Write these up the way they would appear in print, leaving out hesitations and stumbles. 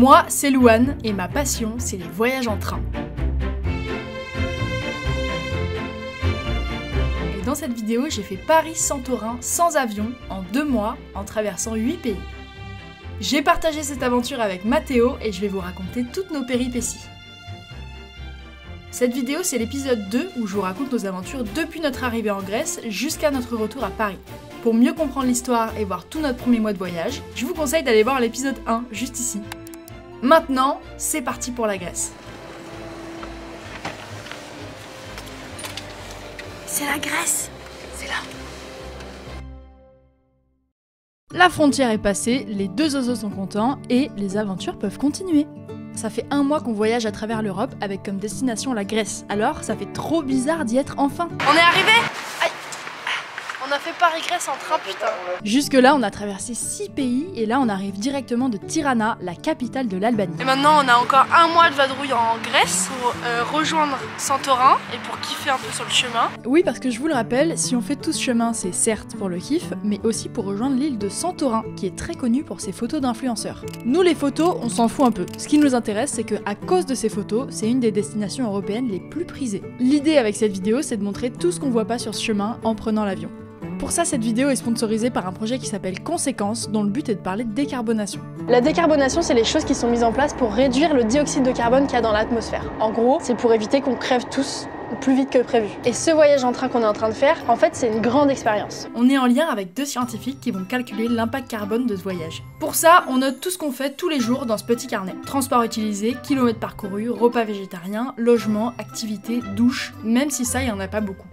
Moi, c'est Louane et ma passion, c'est les voyages en train. Et dans cette vidéo, j'ai fait Paris-Santorin sans avion en 2 mois en traversant 8 pays. J'ai partagé cette aventure avec Mathéo et je vais vous raconter toutes nos péripéties. Cette vidéo, c'est l'épisode 2 où je vous raconte nos aventures depuis notre arrivée en Grèce jusqu'à notre retour à Paris. Pour mieux comprendre l'histoire et voir tout notre premier mois de voyage, je vous conseille d'aller voir l'épisode 1 juste ici. Maintenant, c'est parti pour la Grèce. C'est la Grèce, c'est là. La frontière est passée, les 2 oiseaux sont contents et les aventures peuvent continuer. Ça fait 1 mois qu'on voyage à travers l'Europe avec comme destination la Grèce, alors ça fait trop bizarre d'y être enfin. On est arrivé. Aïe. On a fait Paris-Grèce en train, putain. Jusque là, on a traversé 6 pays et là on arrive directement de Tirana, la capitale de l'Albanie. Et maintenant on a encore 1 mois de vadrouille en Grèce pour rejoindre Santorin et pour kiffer un peu sur le chemin. Oui, parce que je vous le rappelle, si on fait tout ce chemin, c'est certes pour le kiff, mais aussi pour rejoindre l'île de Santorin, qui est très connue pour ses photos d'influenceurs. Nous les photos, on s'en fout un peu. Ce qui nous intéresse, c'est que à cause de ces photos, c'est une des destinations européennes les plus prisées. L'idée avec cette vidéo, c'est de montrer tout ce qu'on voit pas sur ce chemin en prenant l'avion. Pour ça, cette vidéo est sponsorisée par un projet qui s'appelle Conséquences, dont le but est de parler de décarbonation. La décarbonation, c'est les choses qui sont mises en place pour réduire le dioxyde de carbone qu'il y a dans l'atmosphère. En gros, c'est pour éviter qu'on crève tous plus vite que prévu. Et ce voyage en train qu'on est en train de faire, en fait, c'est une grande expérience. On est en lien avec 2 scientifiques qui vont calculer l'impact carbone de ce voyage. Pour ça, on note tout ce qu'on fait tous les jours dans ce petit carnet. Transport utilisé, kilomètres parcourus, repas végétariens, logement, activités, douche, même si ça, il n'y en a pas beaucoup.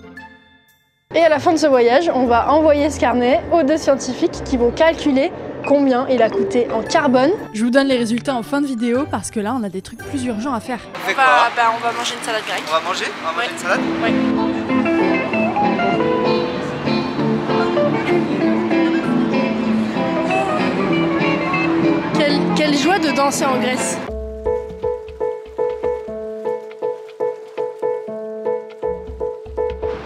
Et à la fin de ce voyage, on va envoyer ce carnet aux 2 scientifiques qui vont calculer combien il a coûté en carbone. Je vous donne les résultats en fin de vidéo parce que là, on a des trucs plus urgents à faire. On va manger une salade grecque. On va manger une salade. Oui. Quelle joie de danser en Grèce.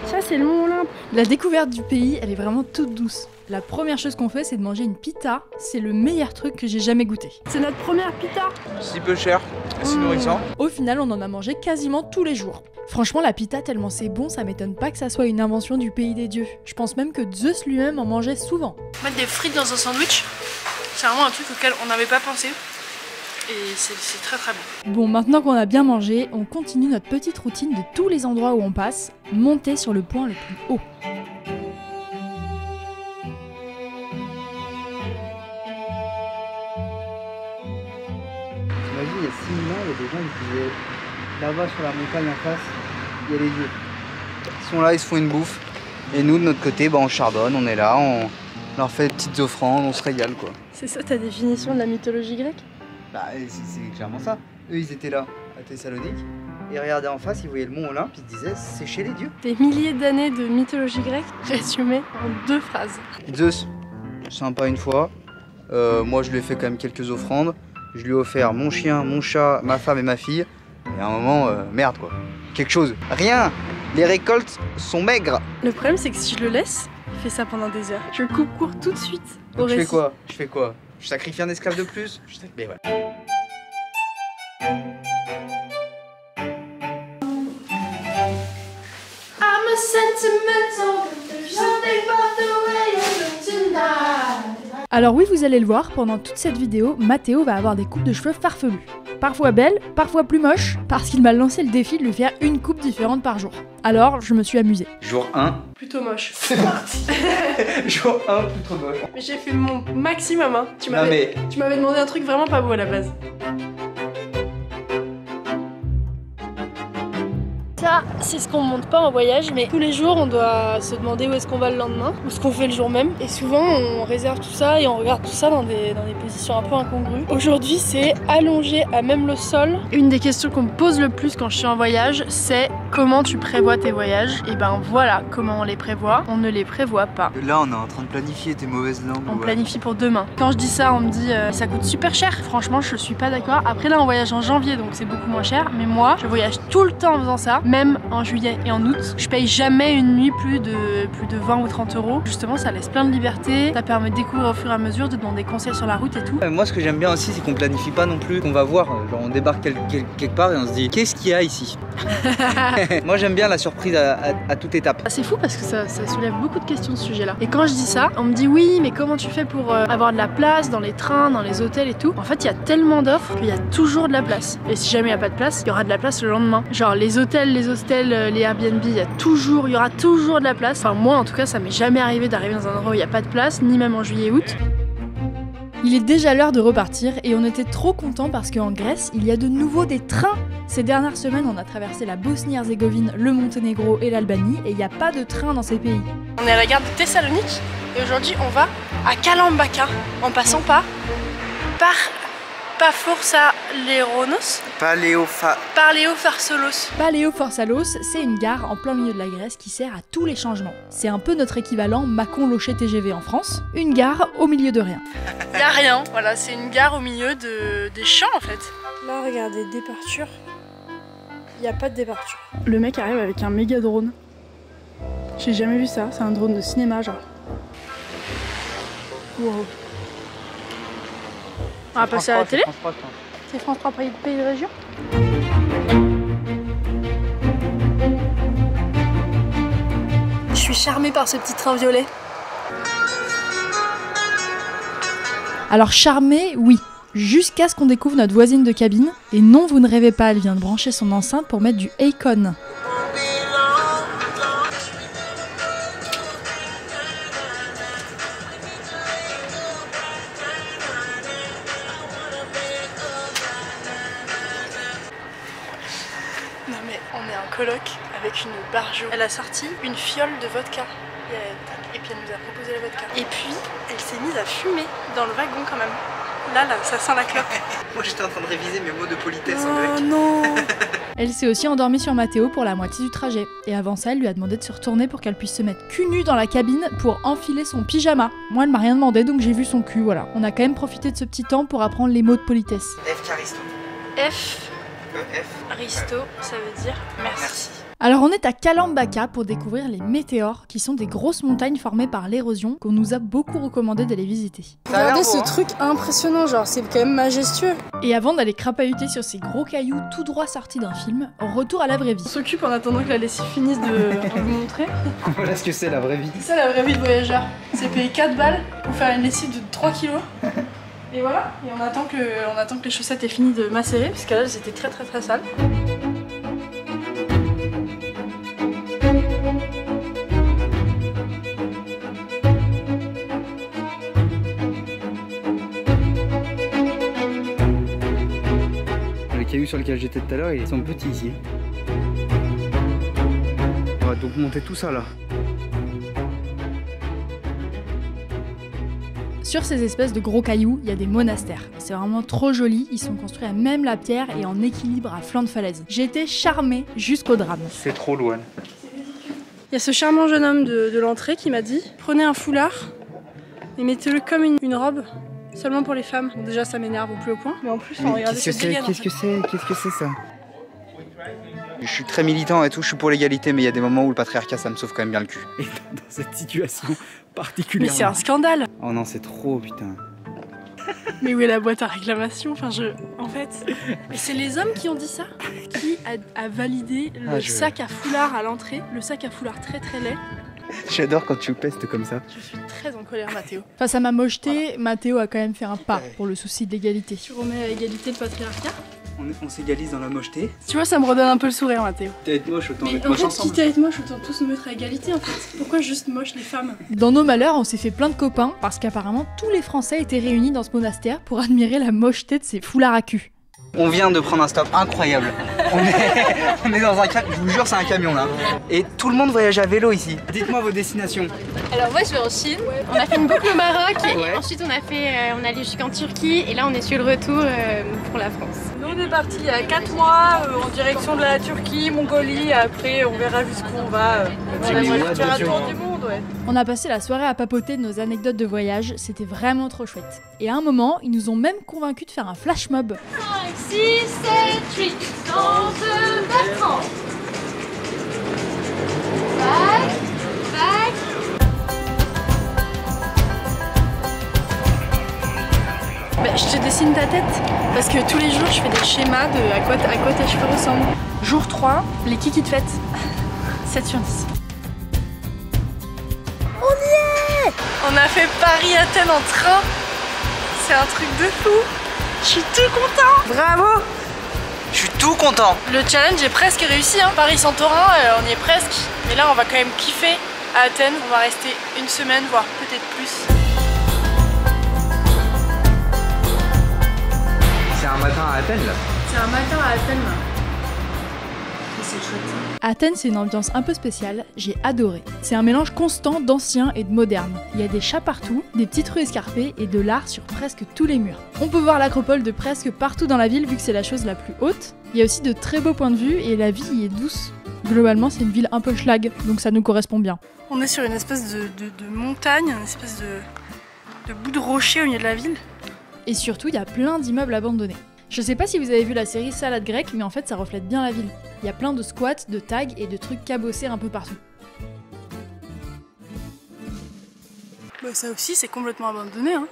Ça, c'est le Mont Olympe. La découverte du pays, elle est vraiment toute douce. La première chose qu'on fait, c'est de manger une pita. C'est le meilleur truc que j'ai jamais goûté. C'est notre première pita. Si peu cher et si nourrissant. Au final, on en a mangé quasiment tous les jours. Franchement, la pita, tellement c'est bon, ça m'étonne pas que ça soit une invention du pays des dieux. Je pense même que Zeus lui-même en mangeait souvent. Mettre des frites dans un sandwich, c'est vraiment un truc auquel on n'avait pas pensé. Et c'est très très bon. Bon, maintenant qu'on a bien mangé, on continue notre petite routine de tous les endroits où on passe, monter sur le point le plus haut. T'imagines, il y a 6 000 ans, il y a des gens qui disaient là-bas sur la montagne en face, il y a les dieux. Ils sont là, ils se font une bouffe. Et nous, de notre côté, on charbonne, on est là, on leur fait des petites offrandes, on se régale quoi. C'est ça ta définition de la mythologie grecque? Bah, c'est clairement ça. Eux, ils étaient là, à Thessalonique, et regardaient en face, ils voyaient le mont Olympe, ils se disaient c'est chez les dieux. Des milliers d'années de mythologie grecque résumées en 2 phrases. Zeus, sympa une fois. Moi, je lui ai fait quand même quelques offrandes. Je lui ai offert mon chien, mon chat, ma femme et ma fille. Et à un moment, merde quoi. Quelque chose. Rien. Les récoltes sont maigres. Le problème, c'est que si je le laisse, il fait ça pendant des heures. Je coupe court tout de suite au Donc, récit. Je fais quoi? Je sacrifie un esclave de plus? Mais ouais. Alors oui, vous allez le voir, pendant toute cette vidéo, Mathéo va avoir des coupes de cheveux farfelues. Parfois belles, parfois plus moches, parce qu'il m'a lancé le défi de lui faire une coupe différente par jour. Alors, je me suis amusée. Jour 1. Plutôt moche. C'est parti. Jour 1, plus trop moche. Mais j'ai fait mon maximum, hein. Tu Non, m'avais demandé un truc vraiment pas beau à la base. Ça, c'est ce qu'on monte pas en voyage, mais tous les jours on doit se demander où est-ce qu'on va le lendemain, ou ce qu'on fait le jour même. Et souvent on réserve tout ça et on regarde tout ça dans des positions un peu incongrues. Aujourd'hui c'est allongé à même le sol. Une des questions qu'on me pose le plus quand je suis en voyage, c'est comment tu prévois tes voyages. Et ben voilà comment on les prévoit. On ne les prévoit pas. Là, on est en train de planifier tes mauvaises langues. On planifie pour demain. Quand je dis ça, on me dit ça coûte super cher. Franchement, je suis pas d'accord. Après là, on voyage en janvier, donc c'est beaucoup moins cher. Mais moi, je voyage tout le temps en faisant ça, même en juillet et en août. Je paye jamais une nuit plus de 20 ou 30 euros. Justement, ça laisse plein de liberté. Ça permet de découvrir au fur et à mesure, de demander conseils sur la route et tout. Moi, ce que j'aime bien aussi, c'est qu'on planifie pas non plus. On va voir, genre on débarque quelque part et on se dit qu'est-ce qu'il y a ici. Moi, j'aime bien la surprise à toute étape. C'est fou parce que ça soulève beaucoup de questions ce sujet-là. Et quand je dis ça, on me dit oui, mais comment tu fais pour avoir de la place dans les trains, dans les hôtels et tout. En fait, il y a tellement d'offres qu'il y a toujours de la place. Et si jamais il n'y a pas de place, il y aura de la place le lendemain. Genre les hôtels, les hostels, les Airbnb, il y aura toujours de la place. Enfin moi, en tout cas, ça m'est jamais arrivé d'arriver dans un endroit où il n'y a pas de place, ni même en juillet août. Il est déjà l'heure de repartir et on était trop contents parce qu'en Grèce, il y a de nouveau des trains. Ces dernières semaines, on a traversé la Bosnie-Herzégovine, le Monténégro et l'Albanie et il n'y a pas de train dans ces pays. On est à la gare de Thessalonique et aujourd'hui on va à Kalambaka en passant par Paphorsaléronos. Paléopharsalos. Paléopharsalos, c'est une gare en plein milieu de la Grèce qui sert à tous les changements. C'est un peu notre équivalent Mâcon-Locher TGV en France, une gare au milieu de rien. Y a rien, voilà, c'est une gare au milieu des champs en fait. Là, regardez, départure. Y a pas de départure. Le mec arrive avec un méga drone. J'ai jamais vu ça, c'est un drone de cinéma genre. Wow. On va passer à la télé. C'est France 3 pays de région. Je suis charmée par ce petit train violet. Alors charmé, oui, jusqu'à ce qu'on découvre notre voisine de cabine. Et non, vous ne rêvez pas, elle vient de brancher son enceinte pour mettre du Akon. Non mais on est en coloc avec une barjo. Elle a sorti une fiole de vodka. Et puis elle nous a proposé la vodka. Et puis elle s'est mise à fumer dans le wagon quand même. Là, ça sent la clope. Moi j'étais en train de réviser mes mots de politesse en Oh grec. non. Elle s'est aussi endormie sur Mathéo pour la moitié du trajet. Et avant ça, elle lui a demandé de se retourner pour qu'elle puisse se mettre cul nu dans la cabine pour enfiler son pyjama. Moi, elle m'a rien demandé, donc j'ai vu son cul, voilà. On a quand même profité de ce petit temps pour apprendre les mots de politesse. F Caristo. F. F. Risto, ça veut dire merci. Alors on est à Kalambaka pour découvrir les météores, qui sont des grosses montagnes formées par l'érosion qu'on nous a beaucoup recommandé d'aller visiter. Regardez ce truc impressionnant, genre c'est quand même majestueux. Et avant d'aller crapahuter sur ces gros cailloux tout droit sortis d'un film, retour à la vraie On vie. s'occupe en attendant que la lessive finisse de vous montrer. Voilà ce que c'est la vraie vie. C'est ça la vraie vie de voyageur. C'est payer 4 balles pour faire une lessive de 3 kilos. Et voilà, et on attend que les chaussettes aient fini de macérer, parce qu'elles étaient très sales. Les cailloux sur lesquels j'étais tout à l'heure, ils sont petits ici. On va donc monter tout ça là. Sur ces espèces de gros cailloux, il y a des monastères. C'est vraiment trop joli, ils sont construits à même la pierre et en équilibre à flanc de falaise. J'ai été charmée jusqu'au drame. C'est trop loin. Il y a ce charmant jeune homme de l'entrée qui m'a dit « Prenez un foulard et mettez-le comme une robe, seulement pour les femmes. » Donc déjà ça m'énerve au plus haut point, mais en plus, regardez cette dégaine. Qu'est-ce que c'est ça? Je suis très militant et tout, je suis pour l'égalité, mais il y a des moments où le patriarcat ça me sauve quand même bien le cul. Et dans cette situation particulièrement. Mais c'est un scandale. Oh non, c'est trop putain. Mais où est la boîte à réclamation? Enfin, en fait... Et c'est les hommes qui ont dit ça? Qui a validé le sac à foulard à l'entrée, le sac à foulard très laid. J'adore quand tu pestes comme ça. Je suis très en colère, Mathéo. Face à ma mocheté, Mathéo a quand même fait un pas pour le souci de l'égalité. Tu remets à égalité le patriarcat? On s'égalise dans la mocheté. Tu vois, ça me redonne un peu le sourire, Mathéo. T'es être moche, autant Mais être en moche fait, ensemble. quitte à être moche, autant tous nous mettre à égalité, en fait. Pourquoi juste moche les femmes? Dans nos malheurs, on s'est fait plein de copains parce qu'apparemment tous les Français étaient réunis dans ce monastère pour admirer la mocheté de ces foulards à cul. On vient de prendre un stop incroyable on est dans un camion, je vous jure c'est un camion là. Et tout le monde voyage à vélo ici. Dites-moi vos destinations. Alors moi je vais en Chine, on a fait une boucle au Maroc et Ouais. ensuite on est allé jusqu'en Turquie et là on est sur le retour pour la France. Nous on est parti il y a 4 mois en direction de la Turquie, Mongolie, après on verra jusqu'où on va. On J'ai mis va ouais, faire un bien tour sûr. du monde, ouais. On a passé la soirée à papoter de nos anecdotes de voyage, c'était vraiment trop chouette. Et à un moment, ils nous ont même convaincus de faire un flash mob. 6, 7, 8, dans 2, 30. Back. Bah, je te dessine ta tête parce que tous les jours je fais des schémas de à quoi tes cheveux ressemblent. Jour 3, les kikis de fête. 7 sur 10. On a fait Paris-Athènes en train. C'est un truc de fou. Je suis tout content. Bravo. Je suis tout content. Le challenge est presque réussi. Hein. Paris-Santorin, on y est presque. Mais là, on va quand même kiffer à Athènes. On va rester une semaine, voire peut-être plus. C'est un matin à Athènes là. C'est un matin à Athènes. Là. Et c'est chouette. Athènes, c'est une ambiance un peu spéciale, j'ai adoré. C'est un mélange constant d'ancien et de moderne. Il y a des chats partout, des petites rues escarpées et de l'art sur presque tous les murs. On peut voir l'acropole de presque partout dans la ville vu que c'est la chose la plus haute. Il y a aussi de très beaux points de vue et la vie y est douce. Globalement, c'est une ville un peu schlag, donc ça nous correspond bien. On est sur une espèce de montagne, une espèce de bout de rocher au milieu de la ville. Et surtout, il y a plein d'immeubles abandonnés. Je sais pas si vous avez vu la série Salade grecque, mais en fait ça reflète bien la ville. Il y a plein de squats, de tags et de trucs cabossés un peu partout. Bah, ça aussi, c'est complètement abandonné. Hein.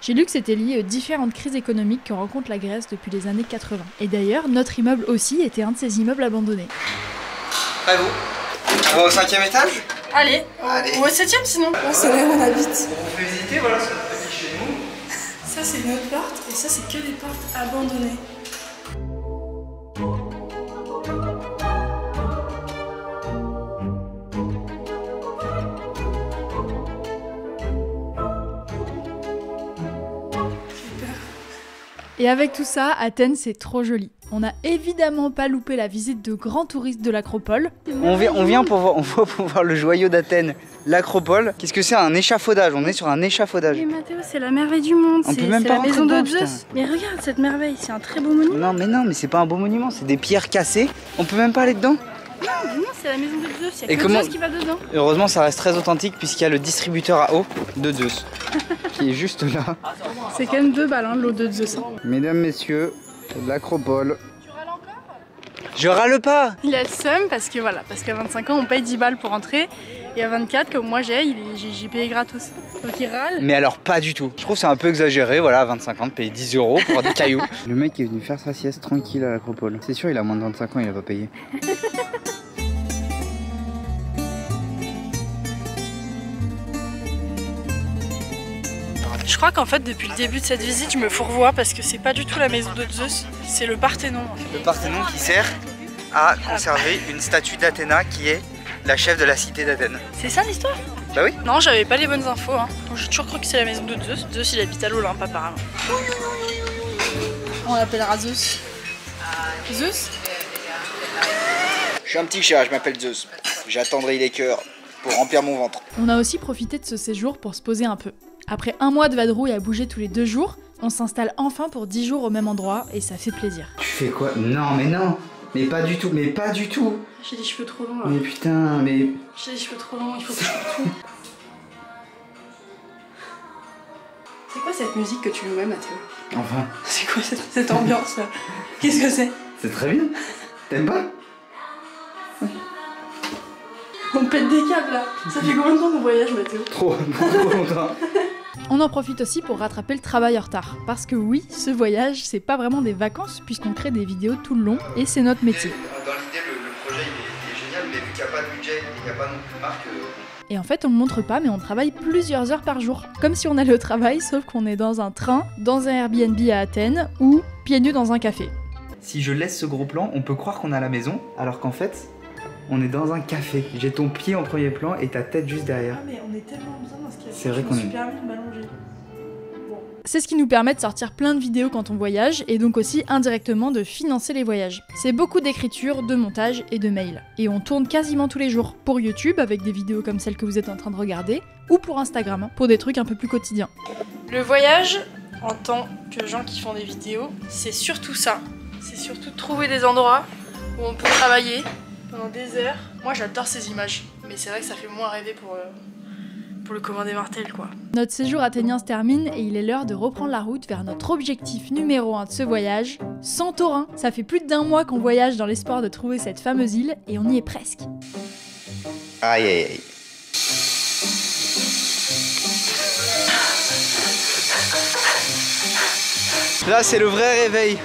J'ai lu que c'était lié aux différentes crises économiques que rencontre la Grèce depuis les années 80. Et d'ailleurs, notre immeuble aussi était un de ces immeubles abandonnés. Prêt vous? On va au 5e étage? Allez, Allez. ou au 7ème sinon. C'est là où on habite. On peut visiter, voilà ce petit chez nous. Ça, c'est notre porte, et ça, c'est que des portes abandonnées. Et avec tout ça, Athènes c'est trop joli. On n'a évidemment pas loupé la visite de grands touristes de l'acropole. On vient pour voir le joyau d'Athènes, l'acropole. Qu'est-ce que c'est un échafaudage? On est sur un échafaudage. Mais Mathéo, c'est la merveille du monde, On c'est peut même c'est pas la rentrer maison de dedans, Zeus. putain. Mais regarde cette merveille, c'est un très beau monument. Non mais c'est pas un beau monument, c'est des pierres cassées. On peut même pas aller dedans. Non, c'est la maison de Zeus, il y a Et que comment- Zeus qui va dedans. Heureusement ça reste très authentique puisqu'il y a le distributeur à eau de Zeus qui est juste là. C'est quand même 2 balles, hein, l'eau de Zeus. Mesdames, messieurs, l'acropole. Je râle pas. Il a le seum parce que voilà, parce qu'à 25 ans on paye 10 balles pour entrer et à 24 comme moi j'ai payé gratos. Donc il râle. Mais alors pas du tout. Je trouve que c'est un peu exagéré, voilà, à 25 ans de payer 10 € pour des cailloux. Le mec est venu faire sa sieste tranquille à l'acropole. C'est sûr il a moins de 25 ans, il a pas payé. Je crois qu'en fait depuis le début de cette visite je me fourvoie parce que c'est pas du tout la maison de Zeus, c'est le Parthénon en fait. Le Parthénon qui sert à conserver une statue d'Athéna qui est la chef de la cité d'Athènes. C'est ça l'histoire? Bah oui. Non, j'avais pas les bonnes infos. Hein. Donc, j'ai toujours cru que c'est la maison de Zeus. Zeus il habite à l'Olympe apparemment. On l'appellera Zeus. Zeus? Je suis un petit chat, je m'appelle Zeus. J'attendrai les cœurs pour remplir mon ventre. On a aussi profité de ce séjour pour se poser un peu. Après un mois de vadrouille à bouger tous les 2 jours, on s'installe enfin pour 10 jours au même endroit et ça fait plaisir. Tu fais quoi? Non mais non. Mais pas du tout, mais pas du tout. J'ai des cheveux trop longs là. Mais putain, mais... J'ai des cheveux trop longs, il faut que je coupe tout. C'est quoi cette musique que tu nous mets, Mathéo? Enfin, C'est quoi cette ambiance là? Qu'est-ce que c'est? c'est très bien. T'aimes pas? On pète des câbles là. Ça fait combien de temps qu'on voyage, Mathéo? Trop longtemps. On en profite aussi pour rattraper le travail en retard. Parce que oui, ce voyage, c'est pas vraiment des vacances puisqu'on crée des vidéos tout le long et c'est notre métier. Dans l'idée, le projet il est génial, mais vu qu'il n'y a pas de budget et qu'il n'y a pas non plus de marque... Et en fait, on le montre pas, mais on travaille plusieurs heures par jour. Comme si on allait au travail, sauf qu'on est dans un train, dans un Airbnb à Athènes ou pieds nus dans un café. Si je laisse ce gros plan, on peut croire qu'on est à la maison, alors qu'en fait, on est dans un café. J'ai ton pied en premier plan et ta tête juste derrière. Ah mais on est tellement bien dans ce café. C'est vrai qu'on est- Je me suis permis de m'allonger. Bon, C'est ce qui nous permet de sortir plein de vidéos quand on voyage et donc aussi indirectement de financer les voyages. C'est beaucoup d'écriture, de montage et de mails. Et on tourne quasiment tous les jours pour YouTube avec des vidéos comme celle que vous êtes en train de regarder ou pour Instagram pour des trucs un peu plus quotidiens. Le voyage, en tant que gens qui font des vidéos, c'est surtout ça. C'est surtout trouver des endroits où on peut travailler pendant des heures. Moi j'adore ces images, mais c'est vrai que ça fait moins rêver pour le commun des mortels quoi. Notre séjour athénien se termine et il est l'heure de reprendre la route vers notre objectif numéro 1 de ce voyage, Santorin. Ça fait plus d'1 mois qu'on voyage dans l'espoir de trouver cette fameuse île et on y est presque. Aïe aïe aïe. Là c'est le vrai réveil,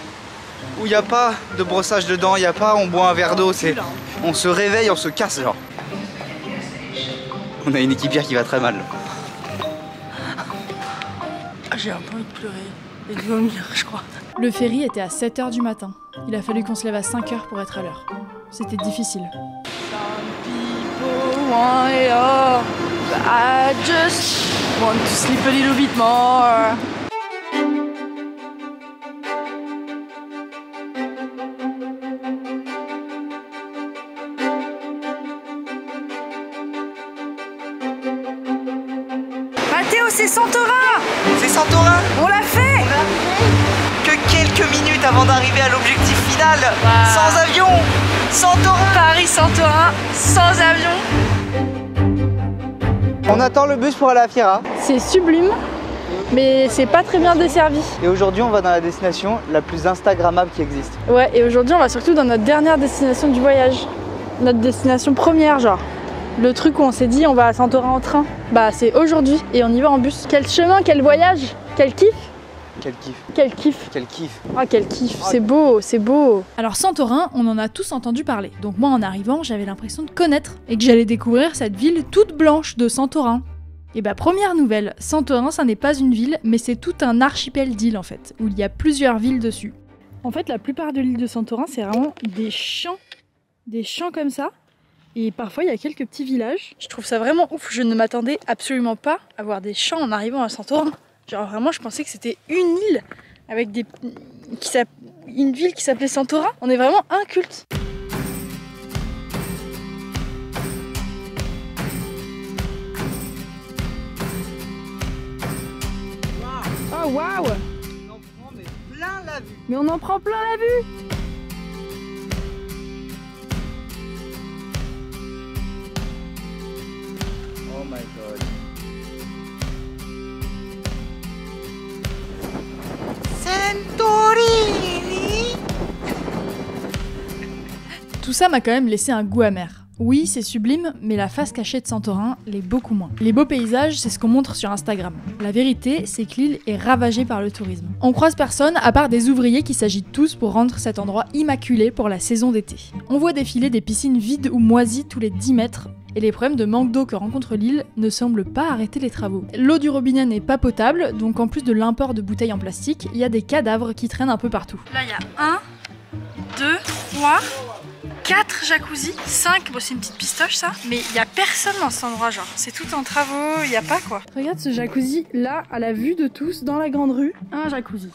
où il n'y a pas de brossage dedans, il n'y a pas on boit un verre d'eau, c'est on se réveille, on se casse genre. On a une équipière qui va très mal. J'ai un peu envie de pleurer et de vomir, je crois. Le ferry était à 7 h du matin. Il a fallu qu'on se lève à 5 h pour être à l'heure. C'était difficile. Want it all, but I just want to sleep a little bit more. Mathéo, c'est Santorin! C'est Santorin! On l'a fait! Que quelques minutes avant d'arriver à l'objectif final, sans avion! Santorin! Paris-Santorin, sans avion. On attend le bus pour aller à Fiera. C'est sublime, mais c'est pas très bien desservi. Et aujourd'hui on va dans la destination la plus instagrammable qui existe. Ouais, et aujourd'hui on va surtout dans notre dernière destination du voyage. Notre destination première, genre. Le truc où on s'est dit on va à Santorin en train. Bah c'est aujourd'hui et on y va en bus. Quel chemin, quel voyage, quel kiff. Quel kiff. Quel kiff. Quel kiff. Ah quel kiff, c'est beau, c'est beau. Alors Santorin, on en a tous entendu parler. Donc moi en arrivant, j'avais l'impression de connaître et que j'allais découvrir cette ville toute blanche de Santorin. Et bah première nouvelle, Santorin ça n'est pas une ville, mais c'est tout un archipel d'îles en fait, où il y a plusieurs villes dessus. En fait la plupart de l'île de Santorin c'est vraiment des champs comme ça. Et parfois il y a quelques petits villages. Je trouve ça vraiment ouf, je ne m'attendais absolument pas à voir des champs en arrivant à Santorin. Genre vraiment je pensais que c'était une île avec une ville qui s'appelait Santorin. On est vraiment inculte. Oh waouh! On en prend mais plein la vue. Mais on en prend plein la vue! Oh my god. Santorini. Tout ça m'a quand même laissé un goût amer. Oui, c'est sublime, mais la face cachée de Santorin l'est beaucoup moins. Les beaux paysages, c'est ce qu'on montre sur Instagram. La vérité, c'est que l'île est ravagée par le tourisme. On croise personne à part des ouvriers qui s'agitent tous pour rendre cet endroit immaculé pour la saison d'été. On voit défiler des piscines vides ou moisies tous les 10 mètres, et les problèmes de manque d'eau que rencontre l'île ne semblent pas arrêter les travaux. L'eau du robinet n'est pas potable, donc en plus de l'import de bouteilles en plastique, il y a des cadavres qui traînent un peu partout. Là il y a 1, 2, 3, 4 jacuzzi, 5, bon c'est une petite pistoche ça, mais il y a personne dans cet endroit genre, c'est tout en travaux, il y a pas quoi. Regarde ce jacuzzi là, à la vue de tous, dans la grande rue. 1 jacuzzi,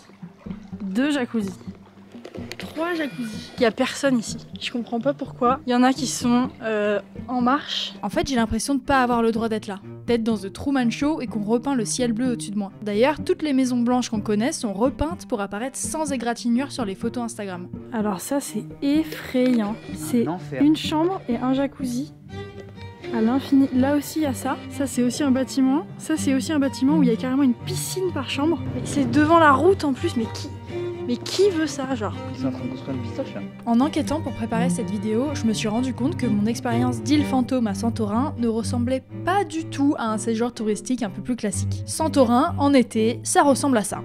2 jacuzzi, 3 jacuzzi. Il y a personne ici, je comprends pas pourquoi. Il y en a qui sont en marche. En fait, j'ai l'impression de pas avoir le droit d'être là, d'être dans The Truman Show et qu'on repeint le ciel bleu au-dessus de moi. D'ailleurs, toutes les maisons blanches qu'on connaît sont repeintes pour apparaître sans égratignure sur les photos Instagram. Alors ça c'est effrayant, c'est une chambre et un jacuzzi à l'infini. Là aussi il y a ça, ça c'est aussi un bâtiment, ça c'est aussi un bâtiment où il y a carrément une piscine par chambre. Mais c'est devant la route en plus, mais qui veut ça genre? Ils sont en train de construire une pistoche là. En enquêtant pour préparer cette vidéo, je me suis rendu compte que mon expérience d'île fantôme à Santorin ne ressemblait pas du tout à un séjour touristique un peu plus classique. Santorin, en été, ça ressemble à ça.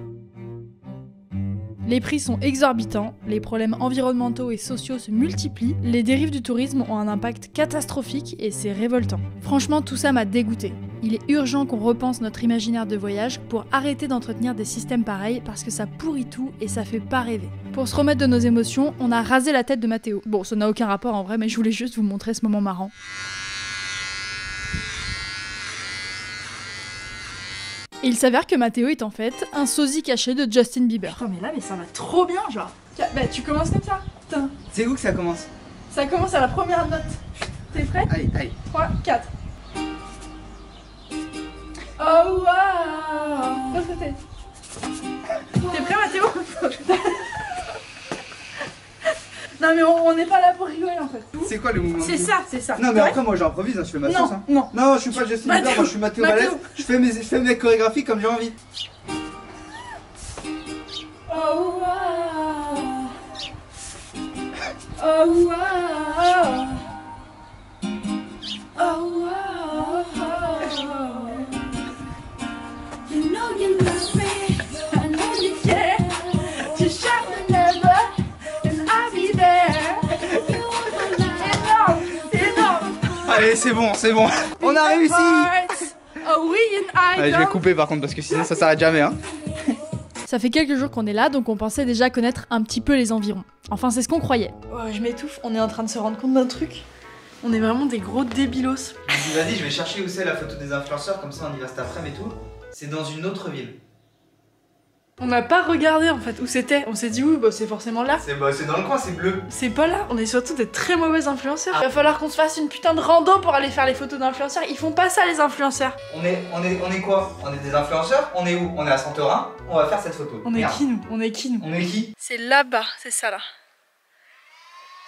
Les prix sont exorbitants, les problèmes environnementaux et sociaux se multiplient, les dérives du tourisme ont un impact catastrophique et c'est révoltant. Franchement, tout ça m'a dégoûté. Il est urgent qu'on repense notre imaginaire de voyage pour arrêter d'entretenir des systèmes pareils parce que ça pourrit tout et ça fait pas rêver. Pour se remettre de nos émotions, on a rasé la tête de Mathéo. Bon, ça n'a aucun rapport en vrai, mais je voulais juste vous montrer ce moment marrant. Et il s'avère que Mathéo est en fait un sosie caché de Justin Bieber. Putain, mais là, mais ça va trop bien, genre. Tiens, bah, tu commences comme ça. Putain. C'est où que ça commence? Ça commence à la première note. T'es prêt? Allez, allez. 3, 4. Oh waouh! T'es prêt, Mathéo? Non, mais on n'est pas là pour rigoler en fait. C'est quoi le mouvement? C'est ça, c'est ça. Non, mais après, moi j'improvise, hein, je fais ma sauce. Hein. Non, Non, je suis pas Justin Bieber, moi je suis Mathéo Balès. Je fais mes chorégraphies comme j'ai envie. Oh waouh! Oh waouh! Oh waouh! You know you love me, I know you care. You shot me never, and I'll be there. Énorme! Allez, c'est bon, c'est bon. On a réussi. Oh oui, Allez, je vais couper par contre parce que sinon ça s'arrête jamais. Hein. Ça fait quelques jours qu'on est là, donc on pensait déjà connaître un petit peu les environs. Enfin, c'est ce qu'on croyait. Oh, je m'étouffe, on est en train de se rendre compte d'un truc. On est vraiment des gros débilos. Vas-y, je vais chercher où c'est la photo des influenceurs, comme ça on y va cet après-midi et tout. C'est dans une autre ville. On n'a pas regardé en fait où c'était. On s'est dit oui, bah c'est forcément là. C'est dans le coin, c'est bleu. C'est pas là, on est surtout des très mauvais influenceurs. Il va falloir qu'on se fasse une putain de rando pour aller faire les photos d'influenceurs. Ils font pas ça les influenceurs. On est quoi? On est des influenceurs? On est où? On est à Santorin. On va faire cette photo. On est qui nous? On est qui nous? On est qui? C'est là-bas, c'est ça là.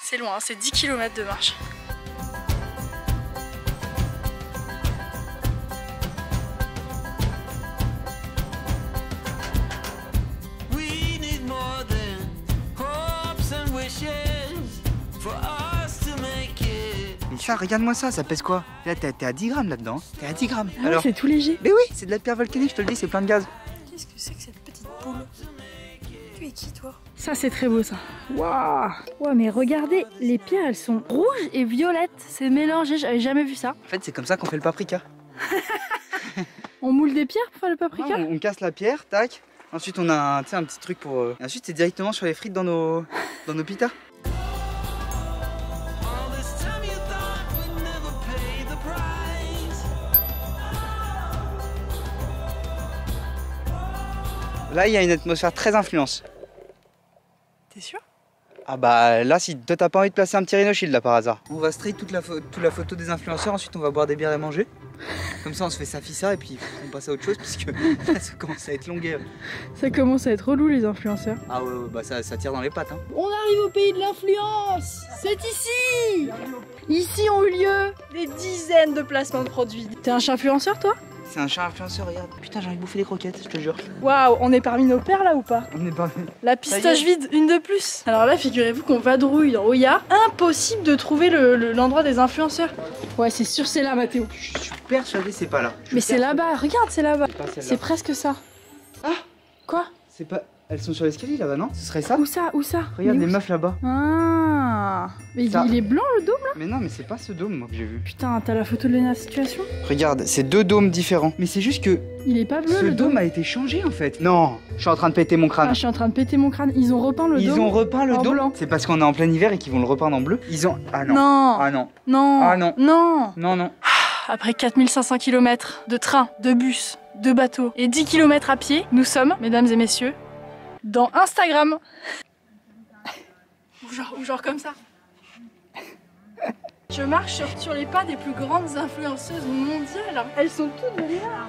C'est loin, c'est 10 km de marche. Ça, regarde-moi ça, ça pèse quoi? Là, t'es à 10 grammes là-dedans. T'es à 10 grammes. Ah alors, c'est tout léger. Mais oui, c'est de la pierre volcanique, je te le dis, c'est plein de gaz. Qu'est-ce que c'est que cette petite boule? Tu es qui toi? Ça c'est très beau ça. Waouh! Ouais mais regardez, les pierres elles sont rouges et violettes. C'est mélangé, j'avais jamais vu ça. En fait, c'est comme ça qu'on fait le paprika. On moule des pierres pour faire le paprika? On casse la pierre, tac. Ensuite, on a un petit truc pour. Et ensuite, c'est directement sur les frites dans nos pitas. Là, il y a une atmosphère très influence. T'es sûr? Ah bah là, si toi t'as pas envie de placer un petit Rhino Shield là par hasard. On va straight toute la photo des influenceurs, ensuite on va boire des bières et manger. Comme ça on se fait ça et puis on passe à autre chose parce que là, ça commence à être longuet. Ça commence à être relou les influenceurs. Ah ouais, bah ça tire dans les pattes. Hein. On arrive au pays de l'influence. C'est ici. Ici ont eu lieu des dizaines de placements de produits. T'es un chat influenceur toi? C'est un chat influenceur, regarde. Putain, j'ai envie de bouffer des croquettes, je te jure. Waouh, on est parmi nos pères là ou pas? On est parmi. La pistache vide, une de plus. Alors là, figurez-vous qu'on vadrouille dans Oya. Impossible de trouver l'endroit des influenceurs. Ouais, c'est sûr, c'est là, Mathéo. Je suis persuadé, c'est pas là. Mais c'est là-bas, regarde, c'est là-bas. C'est presque ça. Ah! Quoi? C'est pas. Elles sont sur l'escalier là-bas, non? Ce serait ça? Où ça? Où ça? Regarde mais les meufs là-bas. Ah! Mais ça... il est blanc le dôme là? Mais non, mais c'est pas ce dôme moi que j'ai vu. Putain, t'as la photo de la situation? Regarde, c'est deux dômes différents. Mais c'est juste que. Il est pas bleu ce le dôme. A été changé en fait. Non, je suis en train de péter mon crâne. Ah, je suis en train de péter mon crâne. Ils ont repeint le dôme. Ils ont repeint le en dôme. blanc. C'est parce qu'on est en plein hiver et qu'ils vont le repeindre en bleu. Ils ont. Ah non. Non. Ah non. Non. Ah non. Non. Non, non. Après 4500 km de train, de bus, de bateau et 10 km à pied, nous sommes, mesdames et messieurs, dans Instagram. ou genre comme ça. Je marche sur les pas des plus grandes influenceuses mondiales. Elles sont toutes là.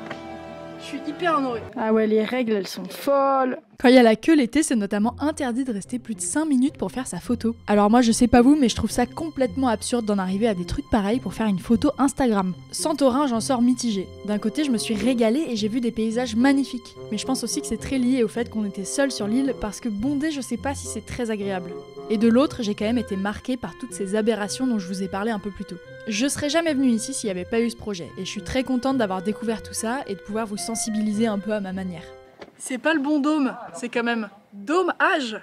Je suis hyper honorée. Ah ouais, les règles, elles sont folles. Quand il y a la queue l'été, c'est notamment interdit de rester plus de 5 minutes pour faire sa photo. Alors moi, je sais pas vous, mais je trouve ça complètement absurde d'en arriver à des trucs pareils pour faire une photo Instagram. Santorin, j'en sors mitigée. D'un côté, je me suis régalée et j'ai vu des paysages magnifiques. Mais je pense aussi que c'est très lié au fait qu'on était seuls sur l'île parce que bondé, je sais pas si c'est très agréable. Et de l'autre, j'ai quand même été marquée par toutes ces aberrations dont je vous ai parlé un peu plus tôt. Je serais jamais venue ici s'il n'y avait pas eu ce projet, et je suis très contente d'avoir découvert tout ça et de pouvoir vous sensibiliser un peu à ma manière. C'est pas le bon dôme, c'est quand même dôme-âge.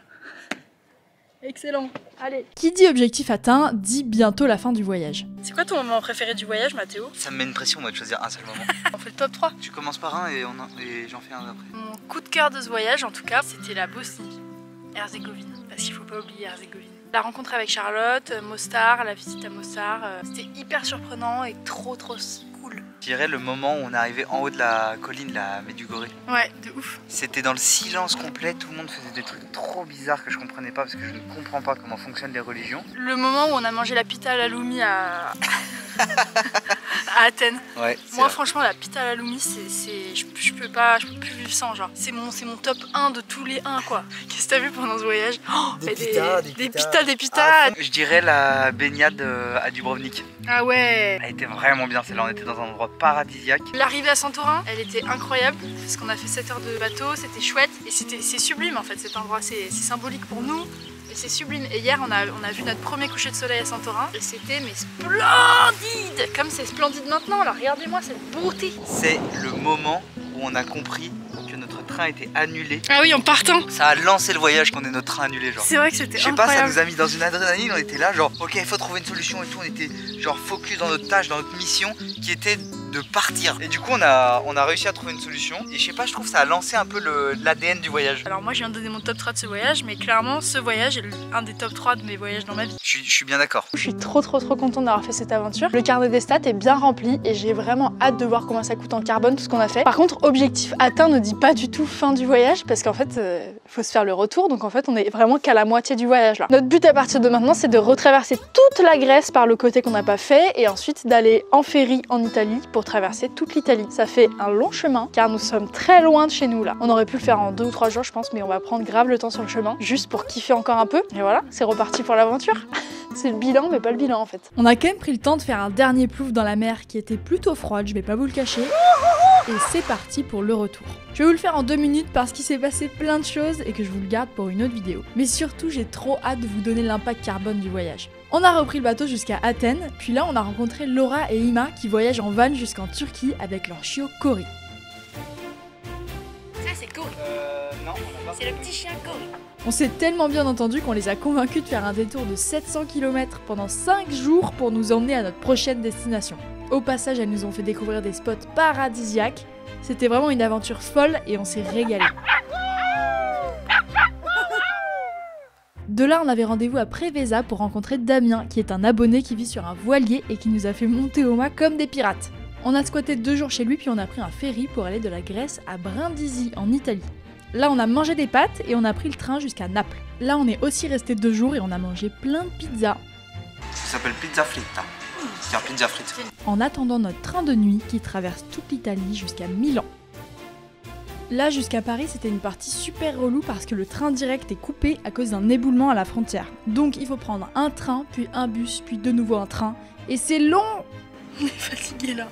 Excellent, allez. Qui dit objectif atteint, dit bientôt la fin du voyage. C'est quoi ton moment préféré du voyage, Mathéo? Ça me met une pression moi de choisir un seul moment. On fait le top 3. Tu commences par un et j'en fais un après. Mon coup de cœur de ce voyage, en tout cas, c'était la Bosnie, Herzégovine, parce qu'il faut pas oublier Herzégovine. La rencontre avec Charlotte, Mostar, la visite à Mostar, c'était hyper surprenant et trop cool. dirais le moment où on est arrivé en haut de la colline, la Medjugorje. Ouais, de ouf. C'était dans le silence complet, tout le monde faisait des trucs trop bizarres que je comprenais pas parce que je ne comprends pas comment fonctionnent les religions. Le moment où on a mangé la pita à la Loumi à Athènes. Ouais, Moi vrai. franchement la pita à la Loumi je peux plus vivre sans genre. C'est mon top 1 de tous les 1 quoi. Qu'est-ce que t'as vu pendant ce voyage? Des pitas. Des pitas. Je dirais la baignade à Dubrovnik. Ah ouais. Elle était vraiment bien celle-là, on était dans un endroit paradisiaque. L'arrivée à Santorin, elle était incroyable parce qu'on a fait 7 heures de bateau, c'était chouette et c'est sublime en fait cet endroit, c'est symbolique pour nous. Et c'est sublime. Et hier, on a vu notre premier coucher de soleil à Santorin et c'était mais splendide. Comme c'est splendide maintenant, là, regardez-moi cette beauté. C'est le moment où on a compris que notre train était annulé. Ah oui, en partant. Ça a lancé le voyage qu'on ait notre train annulé genre. C'est vrai que c'était Je sais pas, ça incroyable. nous a mis dans une adrénaline, on était là genre ok il faut trouver une solution et tout, on était genre focus dans notre tâche, dans notre mission qui était de partir. Et du coup on a réussi à trouver une solution et je sais pas, je trouve que ça a lancé un peu l'ADN du voyage. Alors moi je viens de donner mon top 3 de ce voyage, mais clairement ce voyage est un des top 3 de mes voyages dans ma vie. Je suis bien d'accord. Je suis trop contente d'avoir fait cette aventure. Le carnet des stats est bien rempli et j'ai vraiment hâte de voir comment ça coûte en carbone tout ce qu'on a fait. Par contre, objectif atteint ne dit pas du tout fin du voyage parce qu'en fait, faut se faire le retour. Donc en fait, on est vraiment qu'à la moitié du voyage là. Notre but à partir de maintenant, c'est de retraverser toute la Grèce par le côté qu'on n'a pas fait et ensuite d'aller en ferry en Italie pour traverser toute l'Italie. Ça fait un long chemin car nous sommes très loin de chez nous là. On aurait pu le faire en 2 ou 3 jours je pense, mais on va prendre grave le temps sur le chemin juste pour kiffer encore un peu. Et voilà, c'est reparti pour l'aventure. C'est le bilan, mais pas le bilan en fait. On a quand même pris le temps de faire un dernier plouf dans la mer qui était plutôt froide, je vais pas vous le cacher. Et c'est parti pour le retour. Je vais vous le faire en 2 minutes parce qu'il s'est passé plein de choses et que je vous le garde pour une autre vidéo. Mais surtout, j'ai trop hâte de vous donner l'impact carbone du voyage. On a repris le bateau jusqu'à Athènes, puis là on a rencontré Laura et Ima qui voyagent en van jusqu'en Turquie avec leur chiot Cory. Ça, c'est Cory. Non, on a pas. C'est le petit chien Cory. On s'est tellement bien entendu qu'on les a convaincus de faire un détour de 700 km pendant 5 jours pour nous emmener à notre prochaine destination. Au passage, elles nous ont fait découvrir des spots paradisiaques. C'était vraiment une aventure folle et on s'est régalé. De là, on avait rendez-vous à Preveza pour rencontrer Damien, qui est un abonné qui vit sur un voilier et qui nous a fait monter au mât comme des pirates. On a squatté 2 jours chez lui, puis on a pris un ferry pour aller de la Grèce à Brindisi, en Italie. Là, on a mangé des pâtes et on a pris le train jusqu'à Naples. Là, on est aussi resté 2 jours et on a mangé plein de pizzas. Ça s'appelle pizza fritta. C'est un pizza frites. En attendant notre train de nuit qui traverse toute l'Italie jusqu'à Milan. Là, jusqu'à Paris, c'était une partie super relou parce que le train direct est coupé à cause d'un éboulement à la frontière. Donc il faut prendre un train, puis un bus, puis de nouveau un train. Et c'est long! On est fatigué là.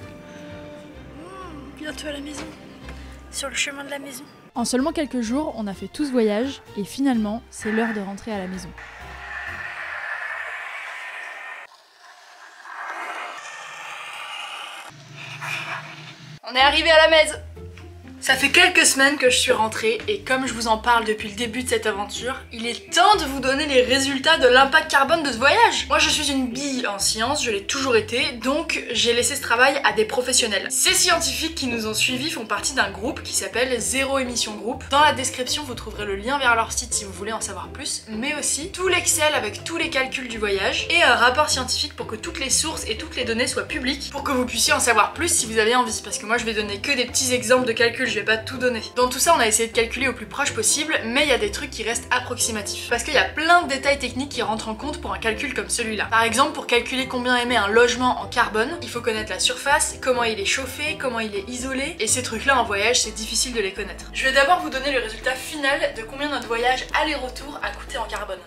Bientôt à la maison. Sur le chemin de la maison. En seulement quelques jours, on a fait tout ce voyage et finalement, c'est l'heure de rentrer à la maison. On est arrivé à la maison. Ça fait quelques semaines que je suis rentrée et comme je vous en parle depuis le début de cette aventure, il est temps de vous donner les résultats de l'impact carbone de ce voyage. Moi je suis une bille en sciences, je l'ai toujours été, donc j'ai laissé ce travail à des professionnels. Ces scientifiques qui nous ont suivis font partie d'un groupe qui s'appelle Zéro Émission Group. Dans la description vous trouverez le lien vers leur site si vous voulez en savoir plus, mais aussi tout l'Excel avec tous les calculs du voyage et un rapport scientifique pour que toutes les sources et toutes les données soient publiques pour que vous puissiez en savoir plus si vous avez envie, parce que moi je vais donner que des petits exemples de calculs, je vais pas tout donner. Dans tout ça, on a essayé de calculer au plus proche possible, mais il y a des trucs qui restent approximatifs. Parce qu'il y a plein de détails techniques qui rentrent en compte pour un calcul comme celui-là. Par exemple, pour calculer combien émet un logement en carbone, il faut connaître la surface, comment il est chauffé, comment il est isolé, et ces trucs-là en voyage, c'est difficile de les connaître. Je vais d'abord vous donner le résultat final de combien notre voyage aller-retour a coûté en carbone.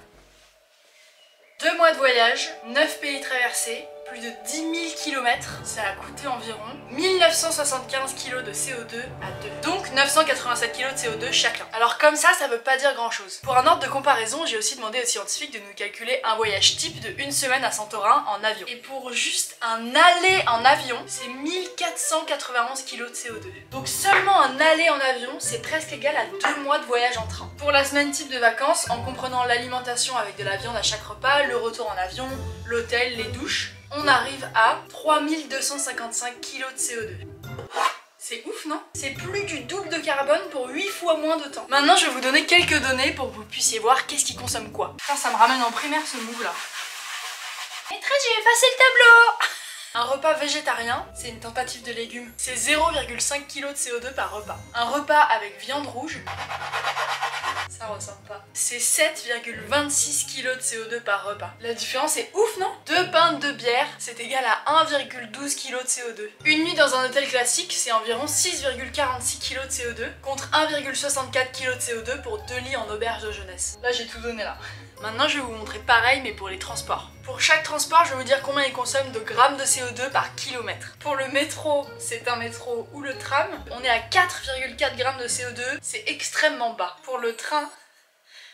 2 mois de voyage, 9 pays traversés, plus de 10 000 km, ça a coûté environ 1975 kg de CO2 à 2. Donc 987 kg de CO2 chacun. Alors comme ça veut pas dire grand chose. Pour un ordre de comparaison, j'ai aussi demandé aux scientifiques de nous calculer un voyage type de 1 semaine à Santorin en avion. Et pour juste un aller en avion, c'est 1491 kg de CO2. Donc seulement un aller en avion, c'est presque égal à 2 mois de voyage en train. Pour la semaine type de vacances, en comprenant l'alimentation avec de la viande à chaque repas, le retour en avion, l'hôtel, les douches, on arrive à 3255 kg de CO2. C'est ouf, non? C'est plus du double de carbone pour 8 fois moins de temps. Maintenant, je vais vous donner quelques données pour que vous puissiez voir qu'est-ce qui consomme quoi. Putain, ça me ramène en primaire ce move là. Maîtresse, j'ai effacé le tableau. Un repas végétarien, c'est une tentative de légumes. C'est 0,5 kg de CO2 par repas. Un repas avec viande rouge, ça ressemble pas. C'est 7,26 kg de CO2 par repas. La différence est ouf, non? 2 pintes de bière, c'est égal à 1,12 kg de CO2. Une nuit dans un hôtel classique, c'est environ 6,46 kg de CO2 contre 1,64 kg de CO2 pour 2 lits en auberge de jeunesse. Là, j'ai tout donné là. Maintenant, je vais vous montrer pareil, mais pour les transports. Pour chaque transport, je vais vous dire combien il consomme de grammes de CO2 par kilomètre. Pour le métro, c'est un métro ou le tram, on est à 4,4 grammes de CO2, c'est extrêmement bas. Pour le train,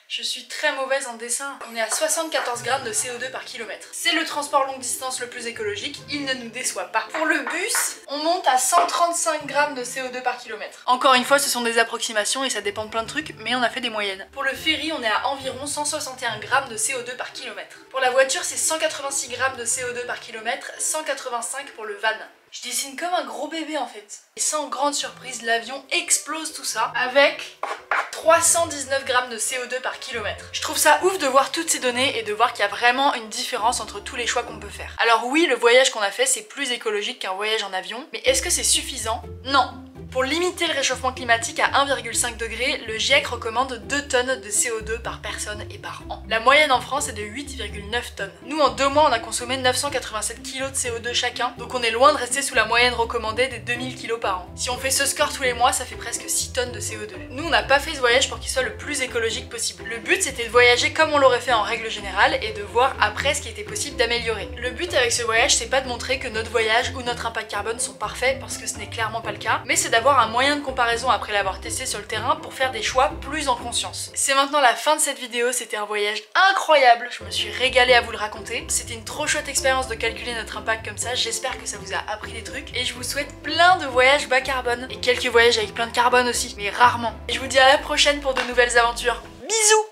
je suis très mauvaise en dessin. On est à 74 grammes de CO2 par kilomètre. C'est le transport longue distance le plus écologique, il ne nous déçoit pas. Pour le bus, on monte à 135 grammes de CO2 par kilomètre. Encore une fois, ce sont des approximations et ça dépend de plein de trucs, mais on a fait des moyennes. Pour le ferry, on est à environ 161 grammes de CO2 par kilomètre. Pour la voiture, c'est 186 grammes de CO2 par kilomètre, 185 pour le van. Je dessine comme un gros bébé en fait. Et sans grande surprise, l'avion explose tout ça avec 319 grammes de CO2 par kilomètre. Je trouve ça ouf de voir toutes ces données et de voir qu'il y a vraiment une différence entre tous les choix qu'on peut faire. Alors oui, le voyage qu'on a fait, c'est plus écologique qu'un voyage en avion, mais est-ce que c'est suffisant? Non. Pour limiter le réchauffement climatique à 1,5 degré, le GIEC recommande 2 tonnes de CO2 par personne et par an. La moyenne en France est de 8,9 tonnes. Nous, en 2 mois, on a consommé 987 kg de CO2 chacun, donc on est loin de rester sous la moyenne recommandée des 2000 kg par an. Si on fait ce score tous les mois, ça fait presque 6 tonnes de CO2. Nous, on n'a pas fait ce voyage pour qu'il soit le plus écologique possible. Le but, c'était de voyager comme on l'aurait fait en règle générale et de voir après ce qui était possible d'améliorer. Le but avec ce voyage, c'est pas de montrer que notre voyage ou notre impact carbone sont parfaits, parce que ce n'est clairement pas le cas, mais c'est d'avoir un moyen de comparaison après l'avoir testé sur le terrain pour faire des choix plus en conscience. C'est maintenant la fin de cette vidéo, c'était un voyage incroyable, je me suis régalée à vous le raconter. C'était une trop chouette expérience de calculer notre impact comme ça, j'espère que ça vous a appris des trucs et je vous souhaite plein de voyages bas carbone et quelques voyages avec plein de carbone aussi, mais rarement. Et je vous dis à la prochaine pour de nouvelles aventures. Bisous!